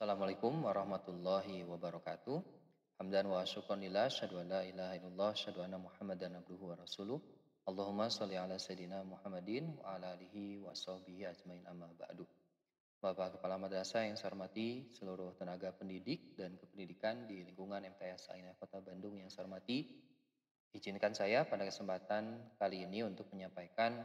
Assalamualaikum warahmatullahi wabarakatuh. Hamdan wa syukran lillah, asyhadu an la ilaha illallah, asyhadu anna Muhammadan abduhu wa rasuluh. Allahumma sholli ala sayidina Muhammadin wa ala alihi wa sahbihi ajmain amma ba'du. Bapak Kepala Madrasah yang saya hormati, seluruh tenaga pendidik dan kependidikan di lingkungan MTS Ainah Kota Bandung yang saya hormati, izinkan saya pada kesempatan kali ini untuk menyampaikan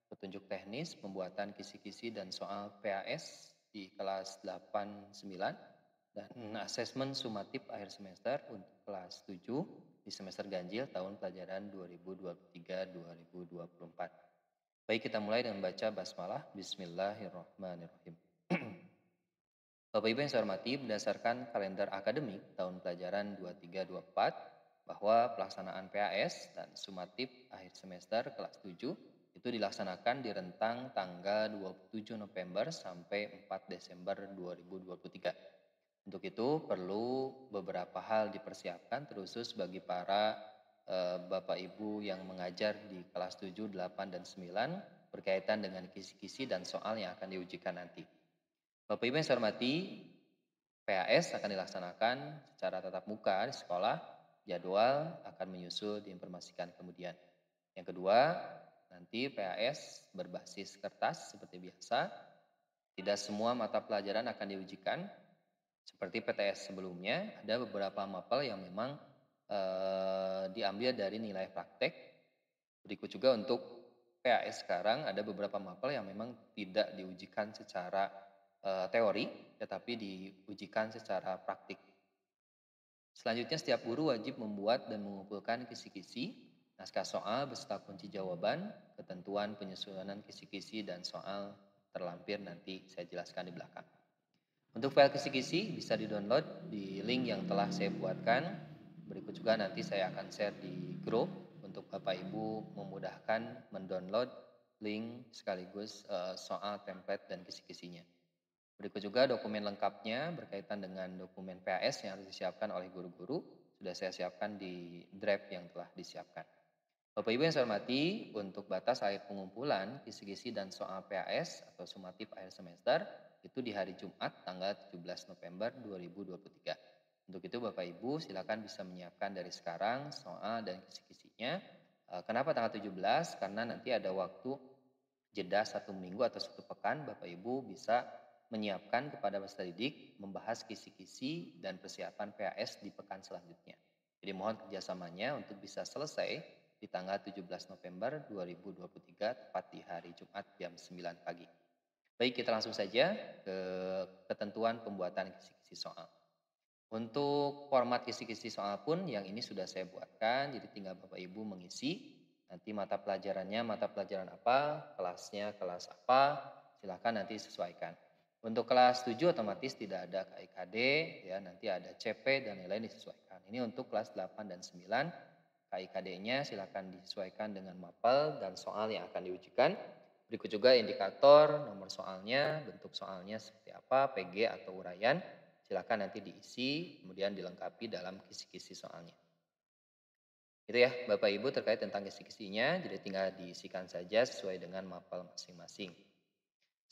petunjuk teknis pembuatan kisi-kisi dan soal PAS di kelas 8 9 dan asesmen sumatif akhir semester untuk kelas 7 di semester ganjil tahun pelajaran 2023-2024. Baik, kita mulai dengan baca basmalah. Bismillahirrahmanirrahim. Bapak Ibu yang saya hormati, berdasarkan kalender akademik tahun pelajaran 2324 bahwa pelaksanaan PAS dan sumatif akhir semester kelas 7 itu dilaksanakan di rentang tanggal 27 November sampai 4 Desember 2023. Untuk itu perlu beberapa hal dipersiapkan terkhusus bagi para Bapak Ibu yang mengajar di kelas 7, 8, dan 9 berkaitan dengan kisi-kisi dan soal yang akan diujikan nanti. Bapak Ibu yang saya hormati, PAS akan dilaksanakan secara tatap muka di sekolah. Jadwal akan menyusul diinformasikan kemudian. Yang kedua, nanti PAS berbasis kertas seperti biasa. Tidak semua mata pelajaran akan diujikan. Seperti PTS sebelumnya, ada beberapa mapel yang memang diambil dari nilai praktek. Berikut juga untuk PAS sekarang ada beberapa mapel yang memang tidak diujikan secara teori, tetapi diujikan secara praktik. Selanjutnya, setiap guru wajib membuat dan mengumpulkan kisi-kisi, naskah soal beserta kunci jawaban, ketentuan penyusunan kisi-kisi dan soal terlampir nanti saya jelaskan di belakang. Untuk file kisi-kisi bisa di-download di link yang telah saya buatkan. Berikut juga nanti saya akan share di grup untuk Bapak Ibu memudahkan mendownload link sekaligus soal template dan kisi-kisinya. Berikut juga dokumen lengkapnya berkaitan dengan dokumen PAS yang harus disiapkan oleh guru-guru. Sudah saya siapkan di draft yang telah disiapkan. Bapak Ibu yang saya hormati, untuk batas akhir pengumpulan kisi-kisi dan soal PAS atau sumatif akhir semester itu di hari Jumat tanggal 17 November 2023. Untuk itu Bapak Ibu silakan bisa menyiapkan dari sekarang soal dan kisi-kisinya. Kenapa tanggal 17? Karena nanti ada waktu jeda 1 minggu atau 1 pekan, Bapak Ibu bisa menyiapkan kepada peserta didik membahas kisi-kisi dan persiapan PAS di pekan selanjutnya. Jadi mohon kerjasamanya untuk bisa selesai di tanggal 17 November 2023 tepat di hari Jumat jam 9 pagi. Baik, kita langsung saja ke ketentuan pembuatan kisi-kisi soal. Untuk format kisi-kisi soal pun yang ini sudah saya buatkan, jadi tinggal Bapak Ibu mengisi. Nanti mata pelajarannya mata pelajaran apa, kelasnya kelas apa, silakan nanti sesuaikan. Untuk kelas 7 otomatis tidak ada KIKD, ya nanti ada CP dan lain-lain disesuaikan. Ini untuk kelas 8 dan 9, KIKD-nya silakan disesuaikan dengan mapel dan soal yang akan diujikan. Berikut juga indikator, nomor soalnya, bentuk soalnya seperti apa, PG atau uraian. Silakan nanti diisi, kemudian dilengkapi dalam kisi-kisi soalnya. Itu ya Bapak Ibu terkait tentang kisi-kisinya, jadi tinggal diisikan saja sesuai dengan mapel masing-masing.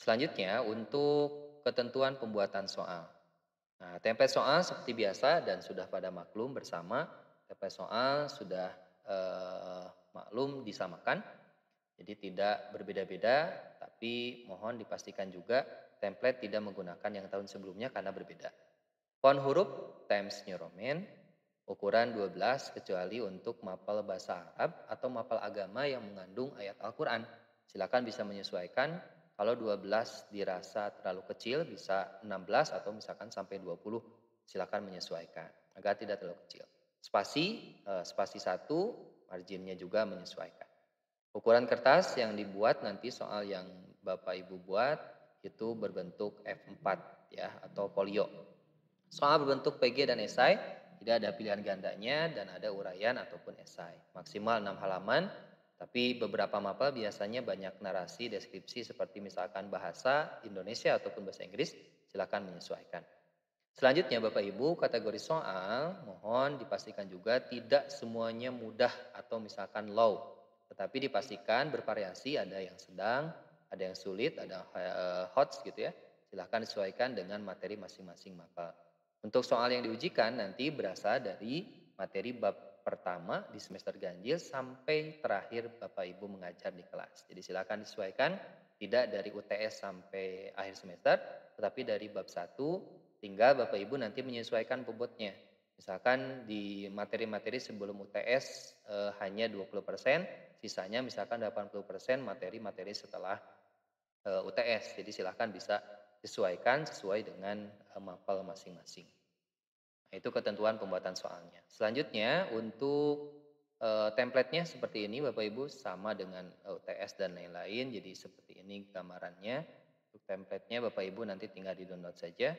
Selanjutnya untuk ketentuan pembuatan soal. Nah, template soal seperti biasa dan sudah pada maklum bersama, template soal sudah maklum disamakan. Jadi tidak berbeda-beda, tapi mohon dipastikan juga template tidak menggunakan yang tahun sebelumnya karena berbeda. Font huruf Times New Roman, ukuran 12 kecuali untuk mapel bahasa Arab atau mapel agama yang mengandung ayat Al-Quran. Silakan bisa menyesuaikan, kalau 12 dirasa terlalu kecil bisa 16 atau misalkan sampai 20. Silakan menyesuaikan agar tidak terlalu kecil. Spasi 1, marginnya juga menyesuaikan. Ukuran kertas yang dibuat nanti soal yang Bapak Ibu buat itu berbentuk F4 ya atau folio. Soal berbentuk PG dan esai, tidak ada pilihan gandanya dan ada uraian ataupun esai. Maksimal 6 halaman, tapi beberapa mapel biasanya banyak narasi, deskripsi seperti misalkan bahasa Indonesia ataupun bahasa Inggris, silakan menyesuaikan. Selanjutnya Bapak Ibu, kategori soal mohon dipastikan juga tidak semuanya mudah atau misalkan low. Tetapi dipastikan bervariasi, ada yang sedang, ada yang sulit, ada hot gitu ya. Silahkan disesuaikan dengan materi masing-masing mapel. Untuk soal yang diujikan nanti berasal dari materi bab pertama di semester ganjil sampai terakhir Bapak Ibu mengajar di kelas. Jadi silakan disesuaikan tidak dari UTS sampai akhir semester, tetapi dari bab 1 tinggal Bapak Ibu nanti menyesuaikan bobotnya. Misalkan di materi-materi sebelum UTS hanya 20%, sisanya misalkan 80% materi-materi setelah UTS. Jadi silahkan bisa sesuaikan sesuai dengan mapel masing-masing. Nah, itu ketentuan pembuatan soalnya. Selanjutnya untuk template-nya seperti ini Bapak Ibu sama dengan UTS dan lain-lain. Jadi seperti ini gambarannya. Untuk template-nya Bapak Ibu nanti tinggal di-download saja.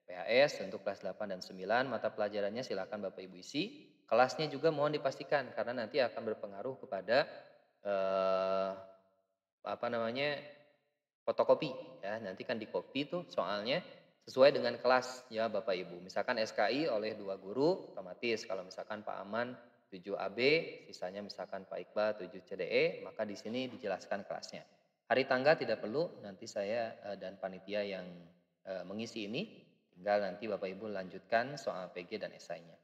PHS untuk kelas 8 dan 9 mata pelajarannya silakan Bapak Ibu isi. Kelasnya juga mohon dipastikan karena nanti akan berpengaruh kepada eh, apa namanya fotokopi ya, nanti kan di-copy tuh soalnya sesuai dengan kelas ya Bapak Ibu. Misalkan SKI oleh 2 guru otomatis kalau misalkan Pak Aman 7 AB, sisanya misalkan Pak Iqbal 7 CDE, maka di sini dijelaskan kelasnya. Hari tanggal tidak perlu, nanti saya dan panitia yang mengisi ini, tinggal nanti Bapak Ibu lanjutkan soal PG dan esainya.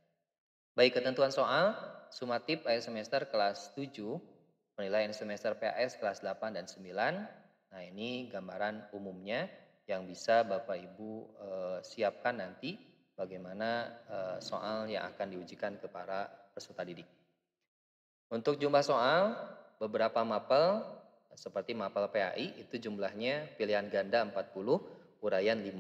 Baik, ketentuan soal, sumatif akhir semester kelas 7, penilaian semester PAS kelas 8 dan 9. Nah, ini gambaran umumnya yang bisa Bapak Ibu siapkan nanti bagaimana soal yang akan diujikan ke para peserta didik. Untuk jumlah soal, beberapa mapel seperti mapel PAI itu jumlahnya pilihan ganda 40, uraian 5.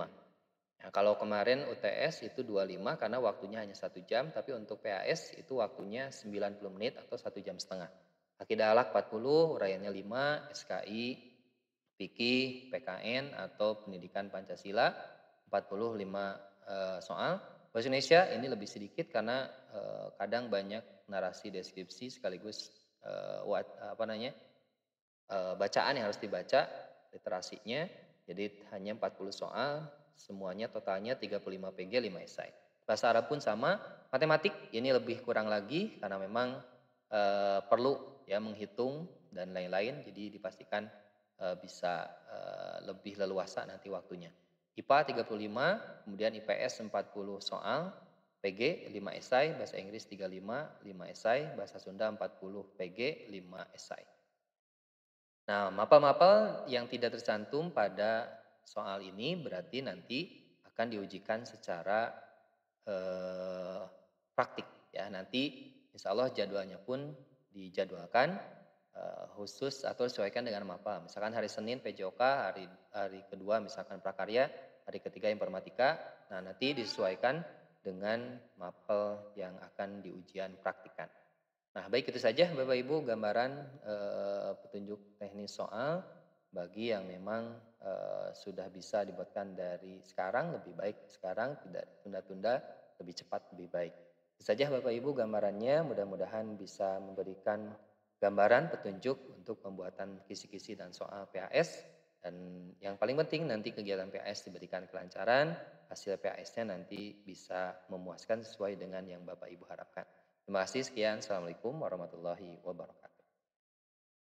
Nah, kalau kemarin UTS itu 25 karena waktunya hanya 1 jam, tapi untuk PAS itu waktunya 90 menit atau 1 jam setengah. Akidah alak 40, uraiannya 5, SKI, fikih, PKN atau pendidikan Pancasila 45 soal. Bahasa Indonesia ini lebih sedikit karena kadang banyak narasi deskripsi sekaligus bacaan yang harus dibaca, literasinya. Jadi hanya 40 soal, semuanya totalnya 35 PG, 5 esai. Bahasa Arab pun sama, matematik ini lebih kurang lagi karena memang perlu ya menghitung dan lain-lain, jadi dipastikan bisa lebih leluasa nanti waktunya. IPA 35, kemudian IPS 40 soal, PG 5 esai, bahasa Inggris 35, 5 esai, bahasa Sunda 40 PG, 5 esai. Nah, mapel-mapel yang tidak tercantum pada soal ini berarti nanti akan diujikan secara praktik ya. Nanti insya Allah jadwalnya pun dijadwalkan khusus atau disesuaikan dengan mapel. Misalkan hari Senin PJOK, hari kedua misalkan prakarya, hari ketiga informatika. Nah, nanti disesuaikan dengan mapel yang akan diujian praktikan. Nah, baik itu saja Bapak Ibu gambaran petunjuk teknis soal bagi yang memang sudah bisa dibuatkan dari sekarang lebih baik sekarang, tidak tunda-tunda, lebih cepat lebih baik. Itu saja Bapak Ibu gambarannya, mudah-mudahan bisa memberikan gambaran petunjuk untuk pembuatan kisi-kisi dan soal PAS, dan yang paling penting nanti kegiatan PAS diberikan kelancaran, hasil PAS-nya nanti bisa memuaskan sesuai dengan yang Bapak Ibu harapkan. Terima kasih, sekian. Assalamualaikum warahmatullahi wabarakatuh.